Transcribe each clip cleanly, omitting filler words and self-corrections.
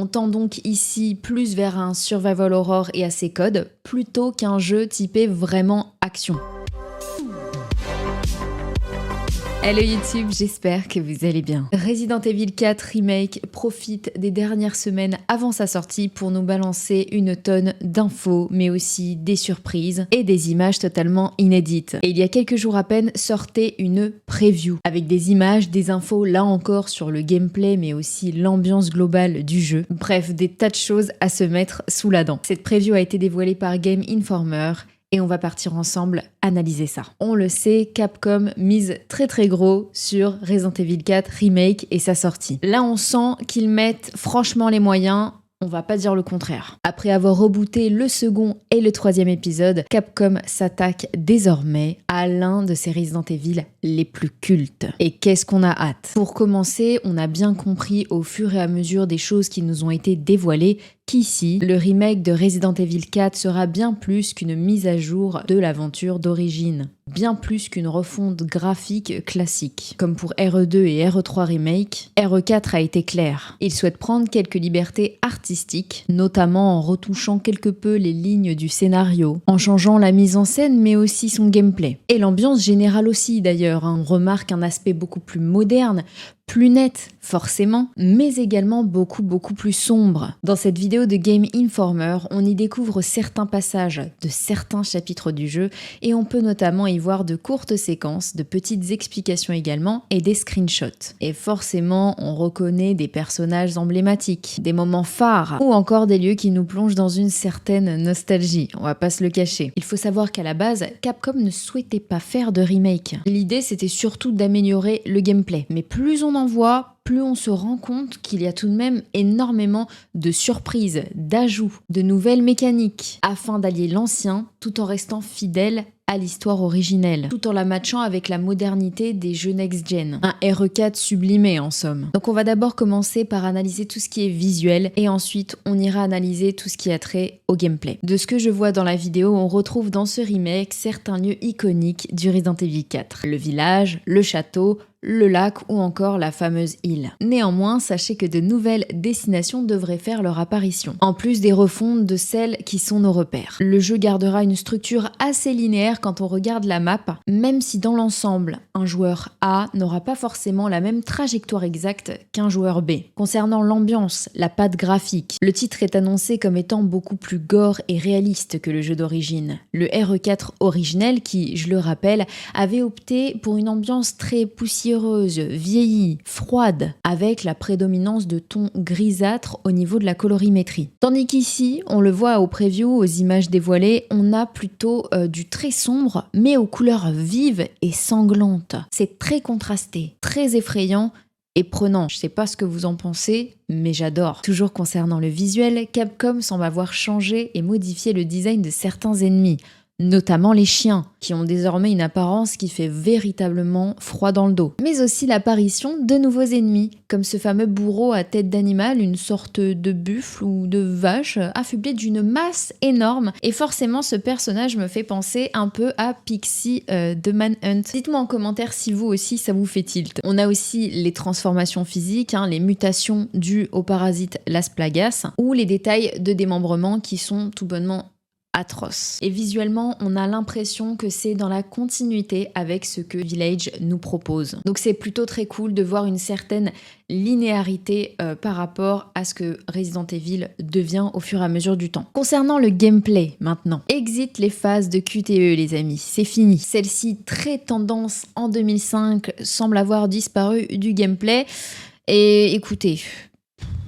On tend donc ici plus vers un survival horror et à ses codes, plutôt qu'un jeu typé vraiment action. Hello YouTube, j'espère que vous allez bien. Resident Evil 4 Remake profite des dernières semaines avant sa sortie pour nous balancer une tonne d'infos, mais aussi des surprises et des images totalement inédites. Et il y a quelques jours à peine sortait une preview avec des images, des infos là encore sur le gameplay, mais aussi l'ambiance globale du jeu. Bref, des tas de choses à se mettre sous la dent. Cette preview a été dévoilée par Game Informer. Et on va partir ensemble analyser ça. On le sait, Capcom mise très gros sur Resident Evil 4 Remake et sa sortie. Là, on sent qu'ils mettent franchement les moyens. On va pas dire le contraire. Après avoir rebooté le second et le troisième épisode, Capcom s'attaque désormais à l'un de ses Resident Evil les plus cultes. Et qu'est-ce qu'on a hâte? Pour commencer, on a bien compris au fur et à mesure des choses qui nous ont été dévoilées qu'ici, le remake de Resident Evil 4 sera bien plus qu'une mise à jour de l'aventure d'origine. Bien plus qu'une refonte graphique classique. Comme pour RE2 et RE3 Remake, RE4 a été clair. Il souhaite prendre quelques libertés artistiques, notamment en retouchant quelque peu les lignes du scénario, en changeant la mise en scène mais aussi son gameplay. Et l'ambiance générale aussi d'ailleurs, on remarque un aspect beaucoup plus moderne, plus net, forcément, mais également beaucoup plus sombre. Dans cette vidéo de Game Informer, on y découvre certains passages de certains chapitres du jeu et on peut notamment y voir de courtes séquences, de petites explications également et des screenshots. Et forcément, on reconnaît des personnages emblématiques, des moments phares ou encore des lieux qui nous plongent dans une certaine nostalgie, on va pas se le cacher. Il faut savoir qu'à la base, Capcom ne souhaitait pas faire de remake. L'idée c'était surtout d'améliorer le gameplay, mais plus on en voit, plus on se rend compte qu'il y a tout de même énormément de surprises, d'ajouts, de nouvelles mécaniques, afin d'allier l'ancien tout en restant fidèle à l'histoire originelle, tout en la matchant avec la modernité des jeux next-gen. Un RE4 sublimé en somme. Donc on va d'abord commencer par analyser tout ce qui est visuel et ensuite on ira analyser tout ce qui a trait au gameplay. De ce que je vois dans la vidéo, on retrouve dans ce remake certains lieux iconiques du Resident Evil 4. Le village, le château, le lac ou encore la fameuse île. Néanmoins, sachez que de nouvelles destinations devraient faire leur apparition, en plus des refontes de celles qui sont nos repères. Le jeu gardera une structure assez linéaire quand on regarde la map, même si dans l'ensemble, un joueur A n'aura pas forcément la même trajectoire exacte qu'un joueur B. Concernant l'ambiance, la patte graphique, le titre est annoncé comme étant beaucoup plus gore et réaliste que le jeu d'origine. Le RE4 originel qui, je le rappelle, avait opté pour une ambiance très poussiéreuse, vieillie, froide, avec la prédominance de tons grisâtres au niveau de la colorimétrie. Tandis qu'ici, on le voit au preview, aux images dévoilées, on a plutôt du très sombre, mais aux couleurs vives et sanglantes. C'est très contrasté, très effrayant et prenant. Je sais pas ce que vous en pensez, mais j'adore. Toujours concernant le visuel, Capcom semble avoir changé et modifié le design de certains ennemis, notamment les chiens, qui ont désormais une apparence qui fait véritablement froid dans le dos. Mais aussi l'apparition de nouveaux ennemis, comme ce fameux bourreau à tête d'animal, une sorte de buffle ou de vache, affublé d'une masse énorme. Et forcément, ce personnage me fait penser un peu à Pixie de Manhunt. Dites-moi en commentaire si vous aussi ça vous fait tilt. On a aussi les transformations physiques, les mutations dues au parasite Las Plagas, ou les détails de démembrement qui sont tout bonnement atroce. Et visuellement, on a l'impression que c'est dans la continuité avec ce que Village nous propose. Donc c'est plutôt très cool de voir une certaine linéarité par rapport à ce que Resident Evil devient au fur et à mesure du temps. Concernant le gameplay maintenant, exit les phases de QTE les amis, c'est fini. Celle-ci très tendance en 2005 semble avoir disparu du gameplay et écoutez,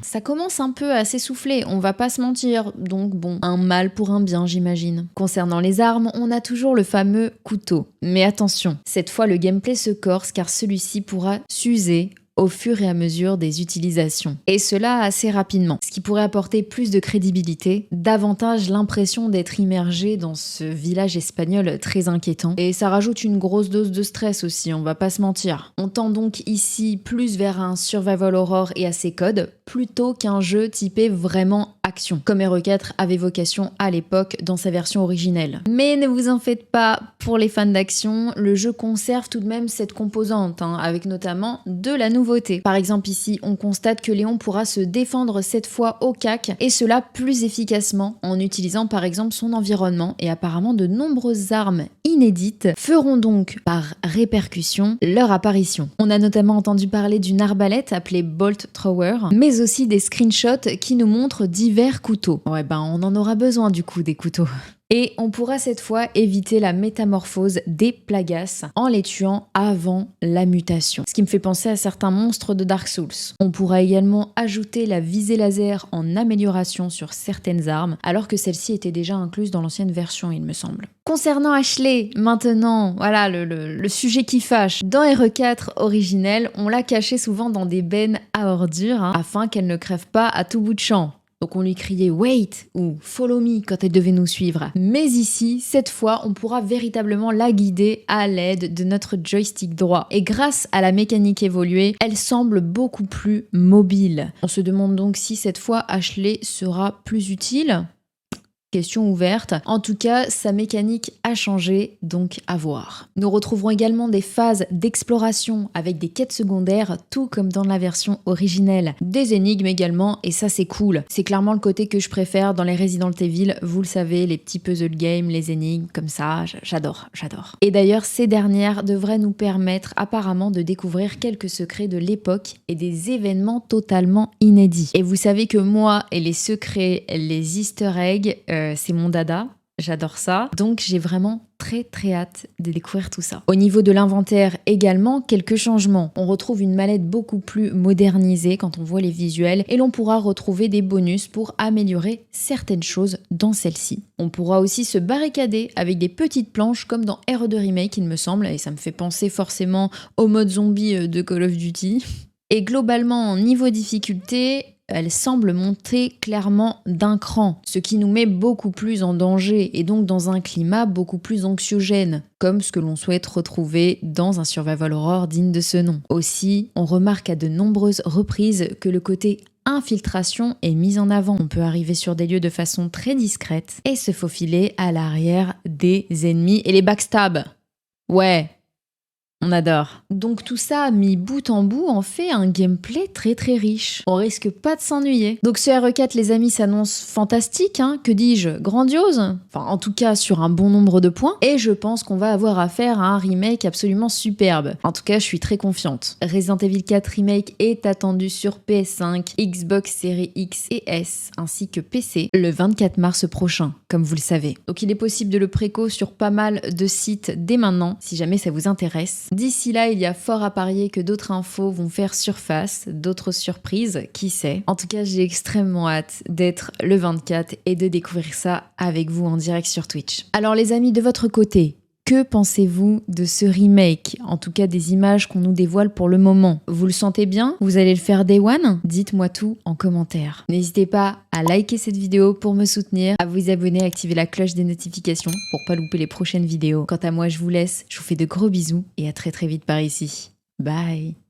ça commence un peu à s'essouffler, on va pas se mentir, donc bon, un mal pour un bien j'imagine. Concernant les armes, on a toujours le fameux couteau. Mais attention, cette fois le gameplay se corse car celui-ci pourra s'user au fur et à mesure des utilisations. Et cela assez rapidement, ce qui pourrait apporter plus de crédibilité, davantage l'impression d'être immergé dans ce village espagnol très inquiétant. Et ça rajoute une grosse dose de stress aussi, on va pas se mentir. On tend donc ici plus vers un survival horror et à ses codes, plutôt qu'un jeu typé vraiment action, comme RE4 avait vocation à l'époque dans sa version originelle. Mais ne vous en faites pas, pour les fans d'action, le jeu conserve tout de même cette composante, avec notamment de la nouvelle nouveautés. Par exemple ici, on constate que Léon pourra se défendre cette fois au cac et cela plus efficacement en utilisant par exemple son environnement et apparemment de nombreuses armes inédites feront donc par répercussion leur apparition. On a notamment entendu parler d'une arbalète appelée Bolt Thrower, mais aussi des screenshots qui nous montrent divers couteaux. Ouais on en aura besoin du coup des couteaux. Et on pourra cette fois éviter la métamorphose des Plagas en les tuant avant la mutation. Ce qui me fait penser à certains monstres de Dark Souls. On pourra également ajouter la visée laser en amélioration sur certaines armes, alors que celle-ci était déjà incluse dans l'ancienne version, il me semble. Concernant Ashley, maintenant, voilà le sujet qui fâche. Dans RE4 originel, on l'a cachée souvent dans des bennes à ordures, afin qu'elle ne crève pas à tout bout de champ. Donc on lui criait « Wait » ou « Follow me » quand elle devait nous suivre. Mais ici, cette fois, on pourra véritablement la guider à l'aide de notre joystick droit. Et grâce à la mécanique évoluée, elle semble beaucoup plus mobile. On se demande donc si cette fois Ashley sera plus utile. Question ouverte. En tout cas, sa mécanique a changé, donc à voir. Nous retrouverons également des phases d'exploration avec des quêtes secondaires, tout comme dans la version originelle. Des énigmes également, et ça c'est cool. C'est clairement le côté que je préfère dans les Resident Evil, vous le savez, les petits puzzle games, les énigmes, comme ça, j'adore. Et d'ailleurs, ces dernières devraient nous permettre apparemment de découvrir quelques secrets de l'époque et des événements totalement inédits. Et vous savez que moi et les secrets, les easter eggs, c'est mon dada, j'adore ça. Donc j'ai vraiment très hâte de découvrir tout ça. Au niveau de l'inventaire également, quelques changements. On retrouve une mallette beaucoup plus modernisée quand on voit les visuels et l'on pourra retrouver des bonus pour améliorer certaines choses dans celle-ci. On pourra aussi se barricader avec des petites planches comme dans RE2 Remake il me semble, et ça me fait penser forcément au mode zombie de Call of Duty. Et globalement, en niveau difficulté, elle semble monter clairement d'un cran, ce qui nous met beaucoup plus en danger et donc dans un climat beaucoup plus anxiogène, comme ce que l'on souhaite retrouver dans un survival horror digne de ce nom. Aussi, on remarque à de nombreuses reprises que le côté infiltration est mis en avant. On peut arriver sur des lieux de façon très discrète et se faufiler à l'arrière des ennemis et les backstab. Ouais, on adore. Donc tout ça mis bout en bout en fait un gameplay très riche. On risque pas de s'ennuyer. Donc ce RE4 les amis s'annonce fantastique, que dis-je, grandiose. Enfin en tout cas sur un bon nombre de points. Et je pense qu'on va avoir affaire à un remake absolument superbe. En tout cas je suis très confiante. Resident Evil 4 Remake est attendu sur PS5, Xbox Series X et S, ainsi que PC le 24 mars prochain, comme vous le savez. Donc il est possible de le préco sur pas mal de sites dès maintenant, si jamais ça vous intéresse. D'ici là, il y a fort à parier que d'autres infos vont faire surface, d'autres surprises, qui sait. En tout cas, j'ai extrêmement hâte d'être le 24 et de découvrir ça avec vous en direct sur Twitch. Alors les amis, de votre côté, que pensez-vous de ce remake? En tout cas, des images qu'on nous dévoile pour le moment. Vous le sentez bien? Vous allez le faire day one? Dites-moi tout en commentaire. N'hésitez pas à liker cette vidéo pour me soutenir, à vous abonner, à activer la cloche des notifications pour pas louper les prochaines vidéos. Quant à moi, je vous laisse, je vous fais de gros bisous et à très vite par ici. Bye!